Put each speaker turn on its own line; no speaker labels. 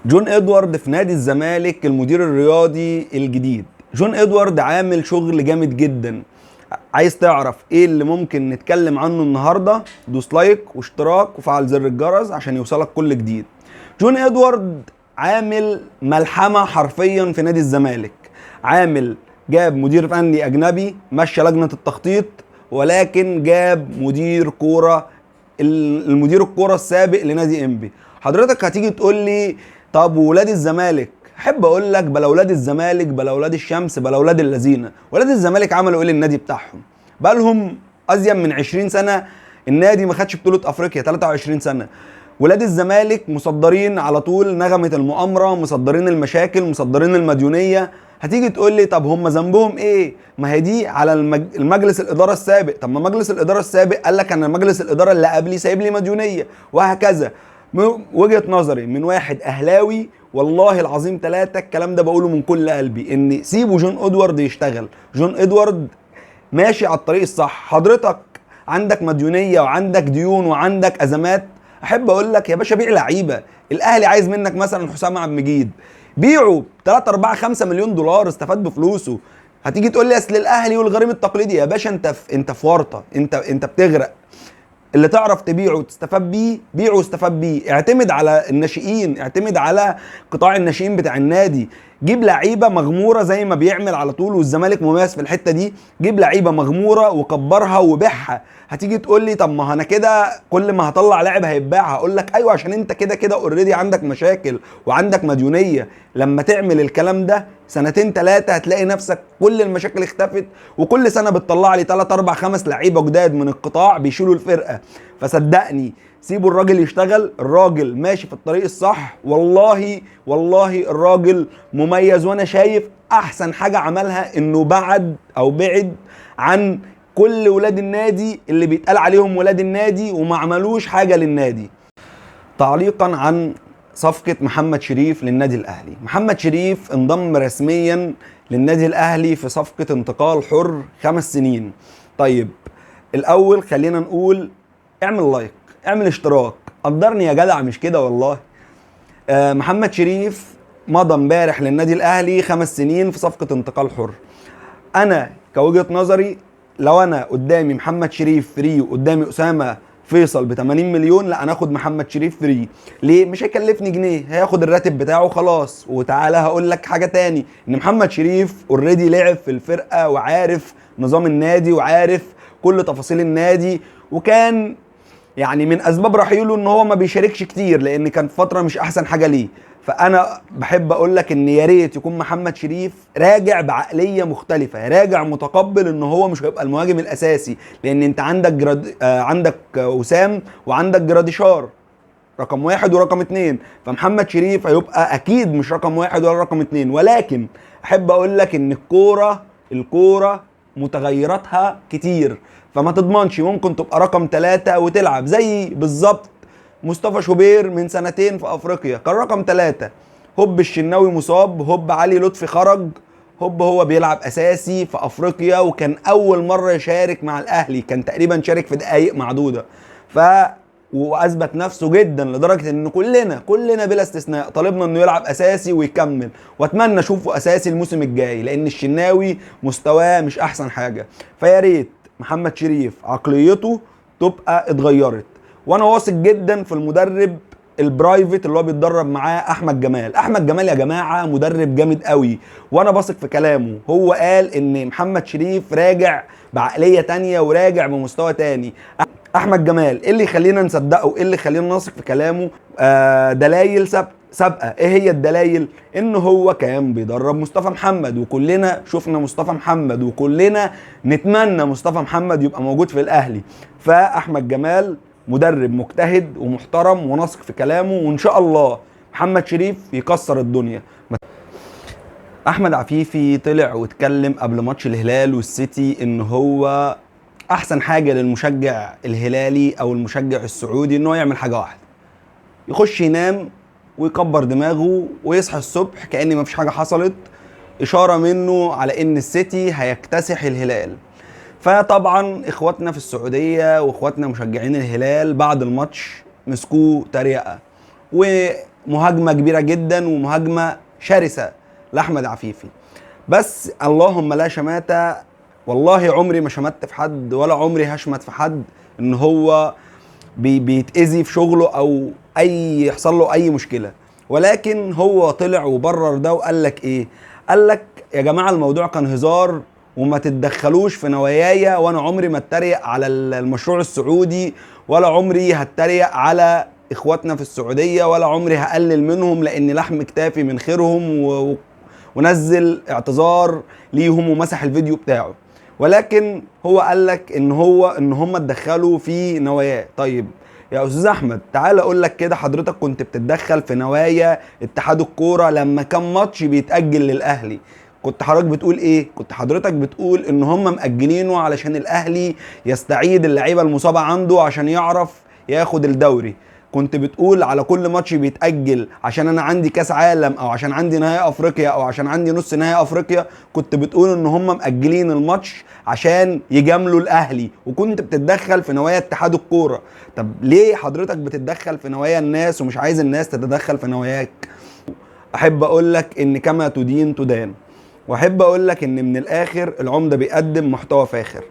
جون ادوارد في نادي الزمالك المدير الرياضي الجديد. جون ادوارد عامل شغل جامد جدا. عايز تعرف ايه اللي ممكن نتكلم عنه النهارده؟ دوس لايك واشتراك وفعل زر الجرس عشان يوصلك كل جديد. جون ادوارد عامل ملحمه حرفيا في نادي الزمالك. جاب مدير فني اجنبي مشى لجنه التخطيط، ولكن جاب مدير كوره، المدير الكوره السابق لنادي انبي. حضرتك هتيجي تقول لي طب ولاد الزمالك؟ احب اقول لك بلا ولاد الزمالك بلا ولاد الشمس بلا ولاد اللذينه. ولاد الزمالك عملوا ايه للنادي بتاعهم؟ بقالهم ازيد من 20 سنه النادي ما خدش بطوله افريقيا، 23 سنه. ولاد الزمالك مصدرين على طول نغمه المؤامره، مصدرين المشاكل، مصدرين المديونيه. هتيجي تقول لي طب هم ذنبهم ايه؟ ما هي دي على المجلس الاداره السابق. طب ما مجلس الاداره السابق قال لك انا مجلس الاداره اللي قبلي سايب لي مديونيه، وهكذا. وجهه نظري من واحد اهلاوي والله العظيم ثلاثة، الكلام ده بقوله من كل قلبي، ان سيبوا جون ادوارد يشتغل. جون ادوارد ماشي على الطريق الصح. حضرتك عندك مديونيه وعندك ديون وعندك ازمات، احب اقول لك يا باشا بيع لعيبه. الاهلي عايز منك مثلا حسام عبد المجيد، بيعه ب 3 4 5 مليون دولار، استفاد بفلوسه. هتيجي تقول لي اصل الاهلي والغريم التقليدي، يا باشا انت في ورطه، انت بتغرق. اللي تعرف تبيعه وتستفاد بيه بيعه واستفاد بيه. اعتمد على الناشئين، اعتمد على قطاع الناشئين بتاع النادي. جيب لعيبه مغموره زي ما بيعمل على طول، والزمالك مميز في الحته دي. جيب لعيبه مغموره وكبرها وبيعها. هتيجي تقول لي طب ما انا كده كل ما هطلع لاعب هيتباع. هقول لك ايوه، عشان انت كده كده اوريدي عندك مشاكل وعندك مديونيه. لما تعمل الكلام ده سنتين ثلاثه هتلاقي نفسك كل المشاكل اختفت، وكل سنه بتطلع لي 3 4 5 لعيبه جداد من القطاع بيشيلوا الفرقه. فصدقني سيبوا الراجل يشتغل، الراجل ماشي في الطريق الصح. والله والله الراجل مميز، وانا شايف احسن حاجه عملها انه بعد عن كل ولاد النادي اللي بيتقال عليهم ولاد النادي وما عملوش حاجه للنادي. تعليقا عن صفقة محمد شريف للنادي الأهلي. محمد شريف انضم رسميا للنادي الأهلي في صفقة انتقال حر 5 سنين. طيب الأول خلينا نقول اعمل لايك، اعمل اشتراك، قدرني يا جدع، مش كده والله. محمد شريف مضى امبارح للنادي الأهلي 5 سنين في صفقة انتقال حر. أنا كوجهة نظري لو أنا قدامي محمد شريف فري وقدامي أسامة فيصل ب 80 مليون، لا انا اخد محمد شريف فري. ليه؟ مش هيكلفني جنيه، هياخد الراتب بتاعه خلاص. وتعالى هقول لك حاجه تاني، ان محمد شريف اوريدي لعب في الفرقه وعارف نظام النادي وعارف كل تفاصيل النادي، وكان يعني من اسباب رحيله ان هو ما بيشاركش كتير لان كان فتره مش احسن حاجه ليه. فانا بحب اقول لك ان يا ريت يكون محمد شريف راجع بعقليه مختلفه، راجع متقبل ان هو مش هيبقى المهاجم الاساسي، لان انت عندك وسام وعندك جراديشار رقم 1 ورقم 2. فمحمد شريف هيبقى اكيد مش رقم 1 ولا رقم 2، ولكن احب اقول لك ان الكوره متغيراتها كتير، فما تضمنش، ممكن تبقى رقم 3 وتلعب زي بالظبط مصطفى شوبير من سنتين في افريقيا كان رقم 3. هوب الشناوي مصاب، هوب علي لطفي خرج، هوب هو بيلعب اساسي في افريقيا، وكان اول مره يشارك مع الاهلي، كان تقريبا شارك في دقائق معدوده. واثبت نفسه جدا لدرجه ان كلنا بلا استثناء طالبنا انه يلعب اساسي ويكمل، واتمنى اشوفه اساسي الموسم الجاي لان الشناوي مستواه مش احسن حاجه. فيا ريت محمد شريف عقليته تبقى اتغيرت. وانا واثق جدا في المدرب البرايفت اللي هو بيتدرب معاه احمد جمال يا جماعه مدرب جامد قوي، وانا بثق في كلامه. هو قال ان محمد شريف راجع بعقليه تانية وراجع بمستوى تاني. احمد جمال ايه اللي يخلينا نصدقه؟ ايه اللي يخلينا نثق في كلامه؟ دلايل سابقه. ايه هي الدلايل؟ ان هو كان بيدرب مصطفى محمد، وكلنا شفنا مصطفى محمد، وكلنا نتمنى مصطفى محمد يبقى موجود في الاهلي. فاحمد جمال مدرب مجتهد ومحترم ونثق في كلامه، وان شاء الله محمد شريف يكسر الدنيا. احمد عفيفي طلع واتكلم قبل ماتش الهلال والسيتي ان هو احسن حاجه للمشجع الهلالي او المشجع السعودي ان هو يعمل حاجه واحده، يخش ينام ويكبر دماغه ويصحى الصبح كأن مفيش حاجه حصلت، اشاره منه على ان السيتي هيكتسح الهلال. فطبعا اخواتنا في السعوديه واخواتنا مشجعين الهلال بعد الماتش مسكوه تريقه، مهاجمه كبيره جدا ومهاجمه شرسه لاحمد عفيفي. بس اللهم لا شماتة، والله عمري ما شمت في حد ولا عمري هشمت في حد ان هو بيتأذي في شغله او يحصل له اي مشكله. ولكن هو طلع وبرر ده وقال لك ايه؟ قال لك يا جماعه الموضوع كان هزار وما تتدخلوش في نواياي، وانا عمري ما اتريق على المشروع السعودي، ولا عمري هتريق على اخواتنا في السعوديه، ولا عمري هقلل منهم لان لحم كتافي من خيرهم ونزل اعتذار ليهم ومسح الفيديو بتاعه. ولكن هو قال لك ان هم اتدخلوا في نواياه. طيب يا استاذ احمد تعال اقول لك كده، حضرتك كنت بتتدخل في نوايا اتحاد الكوره لما كان ماتش بيتاجل للاهلي، كنت حضرتك بتقول ايه؟ كنت حضرتك بتقول ان هم مأجلينه علشان الاهلي يستعيد اللعيبه المصابه عنده عشان يعرف ياخد الدوري. كنت بتقول على كل ماتش بيتأجل عشان انا عندي كاس عالم او عشان عندي نهائي افريقيا او عشان عندي نص نهائي افريقيا، كنت بتقول ان هم مأجلين الماتش عشان يجاملوا الاهلي، وكنت بتتدخل في نوايا اتحاد الكوره. طب ليه حضرتك بتتدخل في نوايا الناس ومش عايز الناس تتدخل في نواياك؟ احب اقول لك ان كما تدين تدان، واحب اقول لك ان من الاخر العمده بيقدم محتوى فاخر.